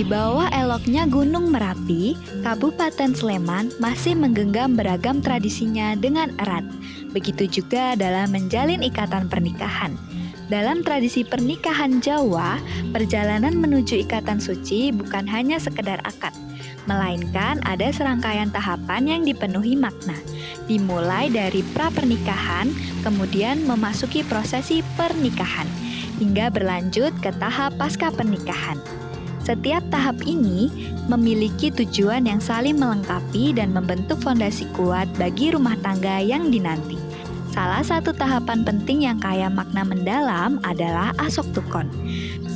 Di bawah eloknya Gunung Merapi, Kabupaten Sleman masih menggenggam beragam tradisinya dengan erat. Begitu juga dalam menjalin ikatan pernikahan. Dalam tradisi pernikahan Jawa, perjalanan menuju ikatan suci bukan hanya sekedar akad, melainkan ada serangkaian tahapan yang dipenuhi makna. Dimulai dari pra-pernikahan, kemudian memasuki prosesi pernikahan, hingga berlanjut ke tahap pasca pernikahan. Setiap tahap ini memiliki tujuan yang saling melengkapi dan membentuk fondasi kuat bagi rumah tangga yang dinanti. Salah satu tahapan penting yang kaya makna mendalam adalah Asok Tukon,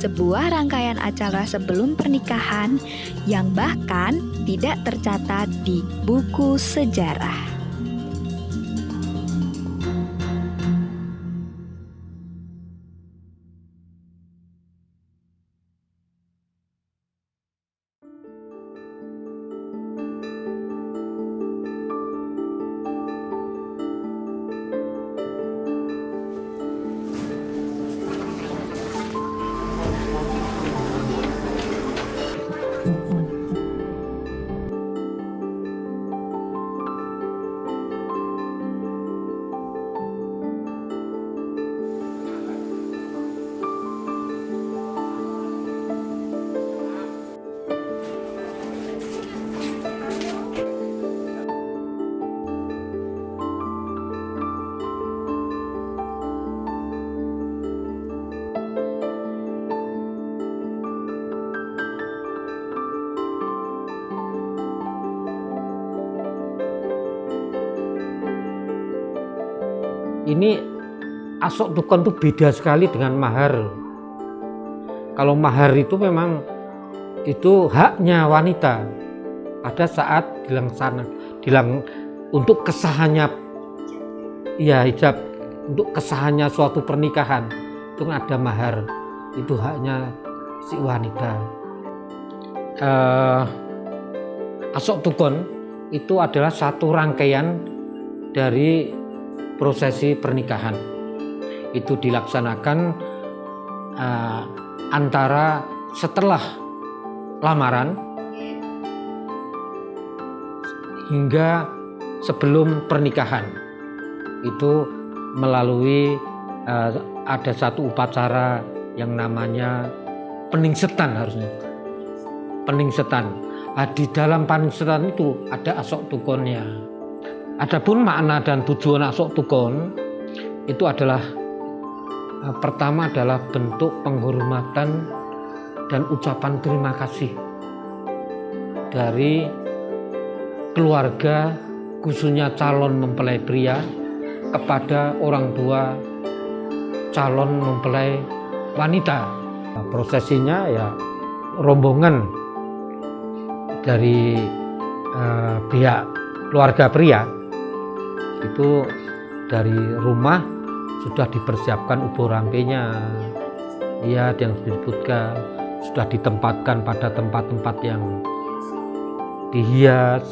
sebuah rangkaian acara sebelum pernikahan yang bahkan tidak tercatat di buku sejarah. Ini Asok Tukon itu beda sekali dengan mahar. Kalau mahar itu memang itu haknya wanita pada saat untuk kesahannya, ya hijab, untuk kesahannya suatu pernikahan itu ada mahar, itu haknya si wanita. Asok Tukon itu adalah satu rangkaian dari prosesi pernikahan. Itu dilaksanakan antara setelah lamaran hingga sebelum pernikahan. Itu melalui ada satu upacara yang namanya peningsetan, harusnya peningsetan. Di dalam peningsetan itu ada Asok Tukonnya. Adapun makna dan tujuan Asok Tukon itu adalah pertama adalah bentuk penghormatan dan ucapan terima kasih dari keluarga, khususnya calon mempelai pria, kepada orang tua calon mempelai wanita. Prosesinya ya rombongan dari pihak keluarga pria itu dari rumah sudah dipersiapkan ubo rampenya, ya, yang disebutkan sudah ditempatkan pada tempat-tempat yang dihias,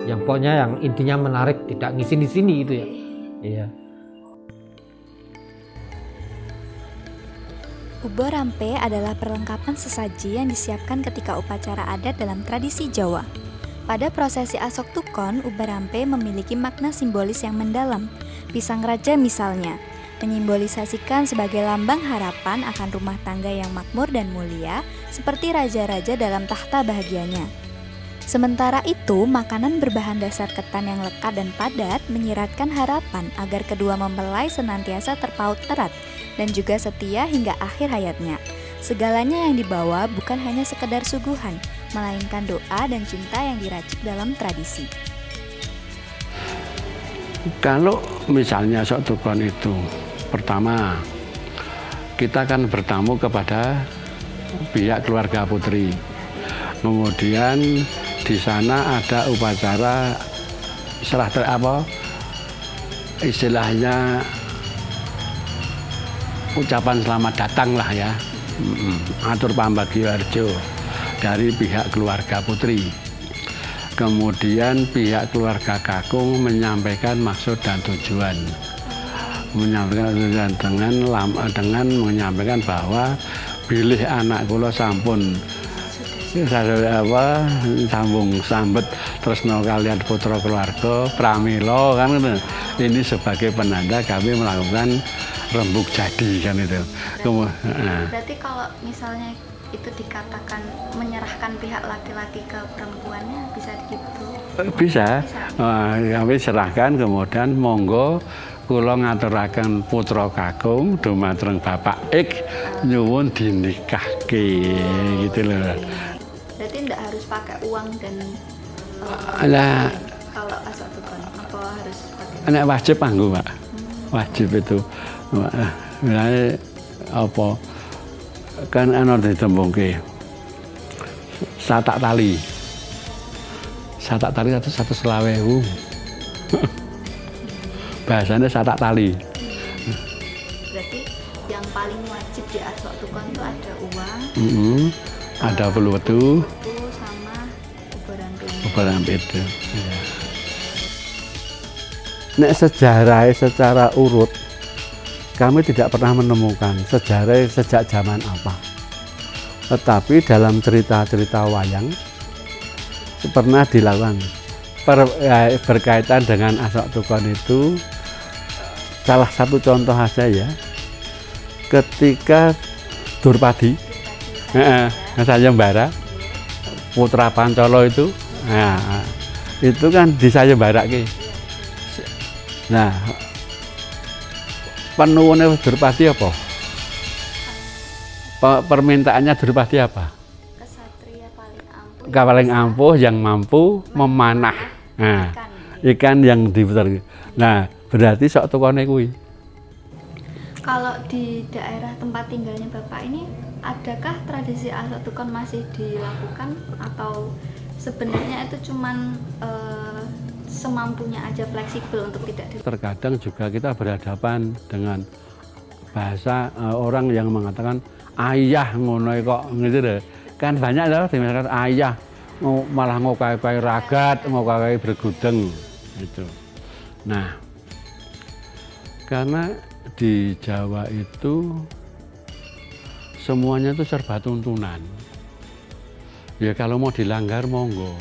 yang pokoknya yang intinya menarik, tidak ngisi di sini itu ya. Iya. Ubo rampe adalah perlengkapan sesaji yang disiapkan ketika upacara adat dalam tradisi Jawa. Pada prosesi Asok Tukon, ubo rampe memiliki makna simbolis yang mendalam. Pisang raja misalnya, menyimbolisasikan sebagai lambang harapan akan rumah tangga yang makmur dan mulia, seperti raja-raja dalam tahta bahagianya. Sementara itu, makanan berbahan dasar ketan yang lekat dan padat menyiratkan harapan agar kedua mempelai senantiasa terpaut erat dan juga setia hingga akhir hayatnya. Segalanya yang dibawa bukan hanya sekedar suguhan, melainkan doa dan cinta yang diracik dalam tradisi. Kalau misalnya Asok Tukon itu, pertama kita akan bertamu kepada pihak keluarga putri. Kemudian di sana ada upacara istilahnya ucapan selamat datang lah ya, atur pambagioharjo dari pihak keluarga putri. Kemudian pihak keluarga kakung menyampaikan maksud dan tujuan, dengan menyampaikan bahwa bilih anak kula sampun sambung sambet tresno kalian putra keluarga pramila kan gitu. Ini sebagai penanda kami melakukan rembug jadi kan itu. Berarti kalau misalnya itu dikatakan menyerahkan pihak laki-laki ke perempuannya bisa gitu? Bisa. Kami serahkan kemudian monggo kula ngaturaken putra kakung dumateng Bapak X nyuwun dinikahke gitu loh. Berarti enggak harus pakai uang dan kalau asal tukon apa harus pakai? Nek wajib anggo, Pak. Wajib itu. Mulane apa kan ana ditembungke satak tali. Satak tali 120.000. Bahasanya satak tali. Berarti yang paling wajib di asok tukon itu ada uang, ada peluwetu, sama ubar ampit. Ya. Nek sejarah secara urut kami tidak pernah menemukan sejarah sejak zaman apa. Tetapi dalam cerita-cerita wayang pernah dilakukan berkaitan dengan asok tukon itu. Salah satu contoh saja ya, ketika Durpadi, Sayembara, putra Pancala itu kan disayembarake. Nah, penuhunnya Durpadi apa? Permintaannya Durpadi apa? Kesatria paling ampuh yang mampu memanah ikan yang diputar. Nah, berarti sok tukone kuwi. Kalau di daerah tempat tinggalnya Bapak ini, adakah tradisi asok tukon masih dilakukan atau sebenarnya itu cuman semampunya aja, fleksibel untuk tidak Terkadang juga kita berhadapan dengan bahasa orang yang mengatakan ayah ngono kok gitu deh. Kan banyak loh dimaksudkan ayah malah ngokai-kai ragat, ngokai bergudeng gitu. Nah, karena di Jawa itu semuanya itu serba tuntunan. Ya kalau mau dilanggar monggo.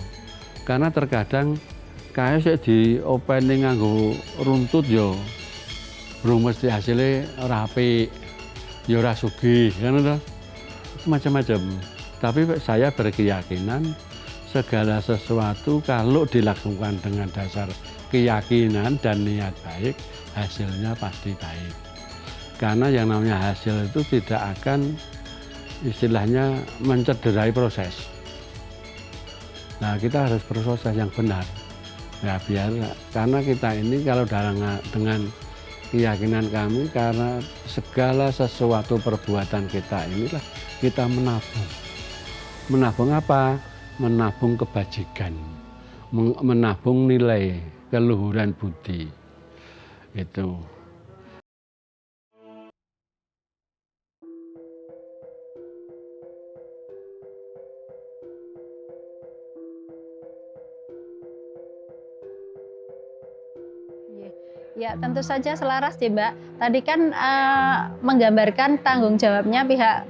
Karena terkadang kayak sih di opening nganggo runtut yo. Belum mesti hasilnya rapi, yo ora sugih, kan itu macam-macam. Tapi saya berkeyakinan segala sesuatu kalau dilakukan dengan dasar keyakinan dan niat baik, hasilnya pasti baik. Karena yang namanya hasil itu tidak akan istilahnya mencederai proses. Nah, kita harus berproses yang benar. Ya biar karena kita ini kalau dengan keyakinan kami, karena segala sesuatu perbuatan kita inilah kita menabung. Menabung apa? Menabung kebajikan, menabung nilai keluhuran budi. Itu. Ya, tentu saja selaras ya, Mbak. Tadi kan menggambarkan tanggung jawabnya pihak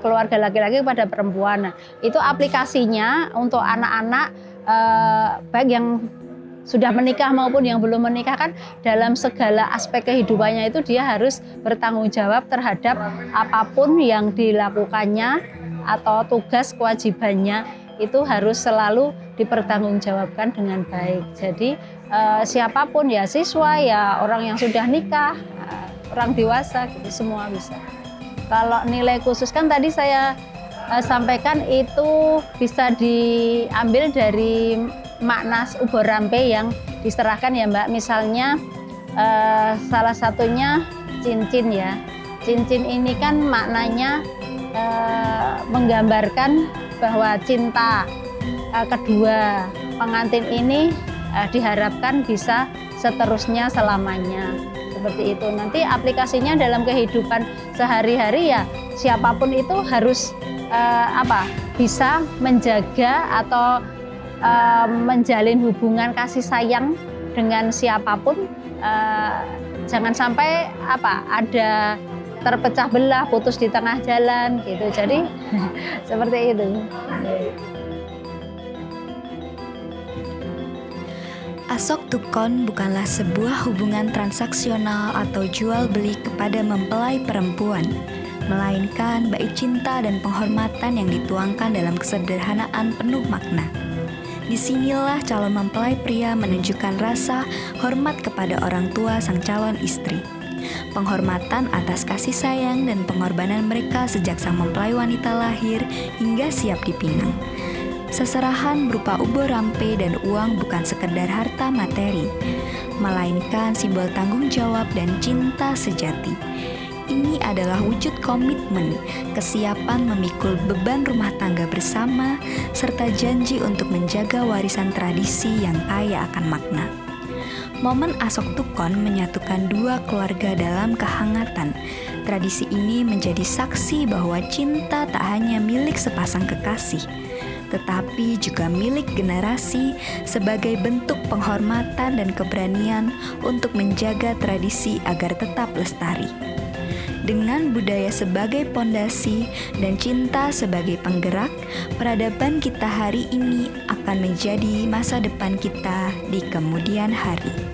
keluarga laki-laki kepada perempuan. Nah, itu aplikasinya untuk anak-anak baik yang sudah menikah maupun yang belum menikah, kan dalam segala aspek kehidupannya itu dia harus bertanggung jawab terhadap apapun yang dilakukannya atau tugas kewajibannya itu harus selalu dipertanggungjawabkan dengan baik. Jadi siapapun ya, siswa ya, orang yang sudah nikah, orang dewasa gitu, semua bisa. Kalau nilai khusus kan tadi saya sampaikan itu bisa diambil dari makna ubor rampe yang diserahkan ya, Mbak. Misalnya salah satunya cincin ya. Cincin ini kan maknanya menggambarkan bahwa cinta kedua pengantin ini diharapkan bisa seterusnya selamanya. Seperti itu. Nanti aplikasinya dalam kehidupan sehari-hari ya, siapapun itu harus bisa menjaga atau menjalin hubungan kasih sayang dengan siapapun. Jangan sampai ada terpecah belah, putus di tengah jalan gitu. Jadi seperti itu. Asok tukon bukanlah sebuah hubungan transaksional atau jual beli kepada mempelai perempuan, melainkan bait cinta dan penghormatan yang dituangkan dalam kesederhanaan penuh makna. Disinilah calon mempelai pria menunjukkan rasa hormat kepada orang tua sang calon istri. Penghormatan atas kasih sayang dan pengorbanan mereka sejak sang mempelai wanita lahir hingga siap dipinang. Seserahan berupa ubur rampe dan uang bukan sekedar harta materi, melainkan simbol tanggung jawab dan cinta sejati. Ini adalah wujud komitmen, kesiapan memikul beban rumah tangga bersama, serta janji untuk menjaga warisan tradisi yang kaya akan makna. Momen Asok Tukon menyatukan dua keluarga dalam kehangatan. Tradisi ini menjadi saksi bahwa cinta tak hanya milik sepasang kekasih, tetapi juga milik generasi sebagai bentuk penghormatan dan keberanian untuk menjaga tradisi agar tetap lestari. Dengan budaya sebagai pondasi dan cinta sebagai penggerak, peradaban kita hari ini akan menjadi masa depan kita di kemudian hari.